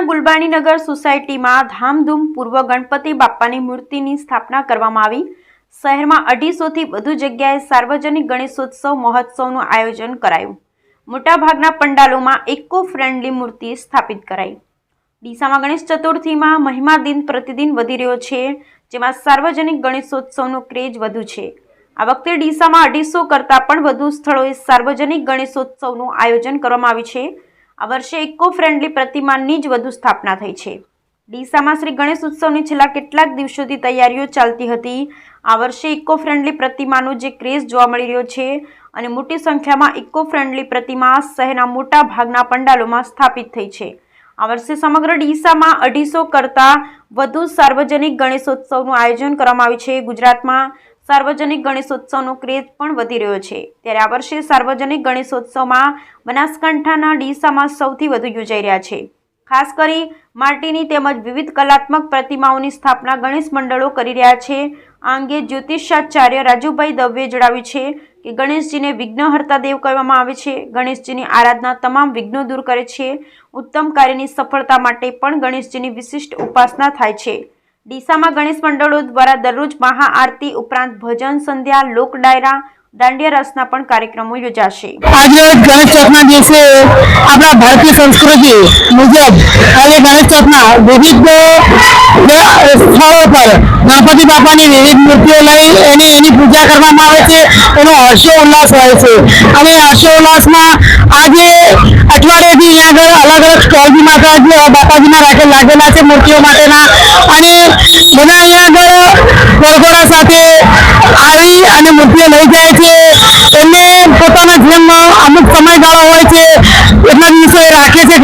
ડીસાના ગુલબાણીનગર સોસાયટીમાં ધામધૂમપૂર્વક ગણપતિ બાપ્પાની મૂર્તિની સ્થાપના કરવામાં આવી। શહેરમાં 250 થી વધુ જગ્યાએ સાર્વજનિક ગણેશોત્સવ મહોત્સવનું આયોજન કરાયું। મોટાભાગના પંડાલોમાં ઇકો ફ્રેન્ડલી મૂર્તિ સ્થાપિત કરાઈ। ડીસામાં ગણેશ ચતુર્થીમાં મહિમા દિન પ્રતિદિન વધી રહ્યો છે, જેમાં સાર્વજનિક ગણેશોત્સવનો ક્રેઝ વધુ છે। આ વખતે ડીસામાં 250 કરતાં પણ વધુ સ્થળોએ સાર્વજનિક ગણેશોત્સવનું આયોજન કરવામાં આવ્યું છે। આ વર્ષે ઇકો ફ્રેન્ડલી પ્રતિમાની જ વધુ સ્થાપના થઈ છે। ડીસામાં શ્રી ગણેશ ઉત્સવની છેલ્લા કેટલાક દિવસોથી તૈયારીઓ ચાલતી હતી। આ વર્ષે ઇકો ફ્રેન્ડલી પ્રતિમાનો જે ક્રેઝ જોવા મળી રહ્યો છે અને મોટી સંખ્યામાં ઇકો ફ્રેન્ડલી પ્રતિમા શહેરના મોટા ભાગના પંડાલોમાં સ્થાપિત થઈ છે। આ વર્ષે સમગ્ર ડીસામાં 250 કરતાં વધુ સાર્વજનિક ગણેશોત્સવનું આયોજન કરવામાં આવ્યું છે। ગુજરાતમાં સાર્વજનિક ગણેશોત્સવનો ક્રેઝ પણ વધી રહ્યો છે, ત્યારે આ વર્ષે સાર્વજનિક ગણેશોત્સવમાં બનાસકાંઠાના ડીસામાં સૌથી વધુ યોજાઈ રહ્યા છે। ખાસ કરી માટીની તેમજ વિવિધ કલાત્મક પ્રતિમાઓની સ્થાપના ગણેશ મંડળો કરી રહ્યા છે। આ અંગે જ્યોતિષાચાર્ય રાજુભાઈ દવેએ જણાવ્યું છે કે ગણેશજીને વિઘ્નહર્તા દેવ કહેવામાં આવે છે। ગણેશજીની આરાધના તમામ વિઘ્નો દૂર કરે છે। ઉત્તમ કાર્યની સફળતા માટે પણ ગણેશજીની વિશિષ્ટ ઉપાસના થાય છે। ડીસામાં ગણેશ મંડળો દ્વારા દરરોજ મહાઆરતી ઉપરાંત ભજન સંધ્યા, લોક ડાયરા, દાંડિયા રાસના પણ કાર્યક્રમો યોજાશે। आज गणेश चौथना दिवसे अपना भारतीय संस्कृति मुजब आज गणेश चौथना विविध स्थलों पर गणपति बापानी विविध मूर्तिओ लई एनी पूजा करवामां आवे छे। एनो हर्षोल्लास होय छे अने हर्षोल्लासमां આજે અઠવાડિયેથી અહીંયા આગળ અલગ અલગ સ્ટોલ બી માતાજી બાપાજીના લાગેલા છે મૂર્તિઓ માટેના, અને બધા અહીંયા આગળ ગોળગોળા સાથે આવી અને મૂર્તિઓ લઈ જાય છે। એમને પોતાના જેમ અમુક સમયગાળો હોય છે એટલા દિવસો એ રાખે છે,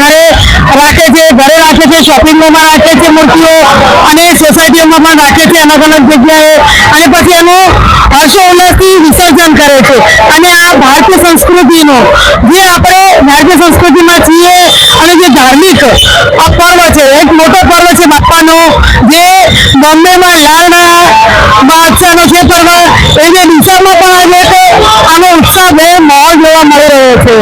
ઘરે રાખે છે, શોપિંગ મોલમાં રાખે છે મૂર્તિઓ, અને સોસાયટીઓમાં પણ રાખે છે અલગ અલગ જગ્યાએ, અને પછી એનું હર્ષોલ્લાસથી વિસર્જન કરે છે। અને આ ભારતીય સંસ્કૃતિનો જે આપણે ભારતીય સંસ્કૃતિમાં છીએ અને જે ધાર્મિક પર્વ છે, એક મોટો પર્વ છે બાપ્પાનો, જે બોમ્બેમાં લાલના બાદશાહનો છે પર્વ, એ જે ડીસામાં પણ આજે આનો ઉત્સાહ માહોલ જોવા મળી રહ્યો છે।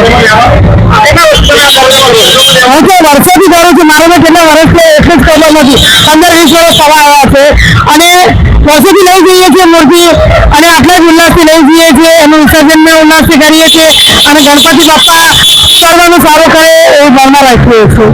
હું તો વર્ષોથી કરું છું, મારો તો કેટલા વર્ષથી એટલું જ ખબર નથી, 15-20 વર્ષ થવા આવ્યા છે, અને વર્ષોથી લઈ જઈએ છીએ મૂર્તિ, અને આટલા જ ઉલ્લાસથી લઈ જઈએ છીએ, એનું વિસર્જન ઉલ્લાસથી કરીએ છીએ, અને ગણપતિ બાપ્પા સર્વનું સારું કરે એવી ભાવના રાખીએ છીએ।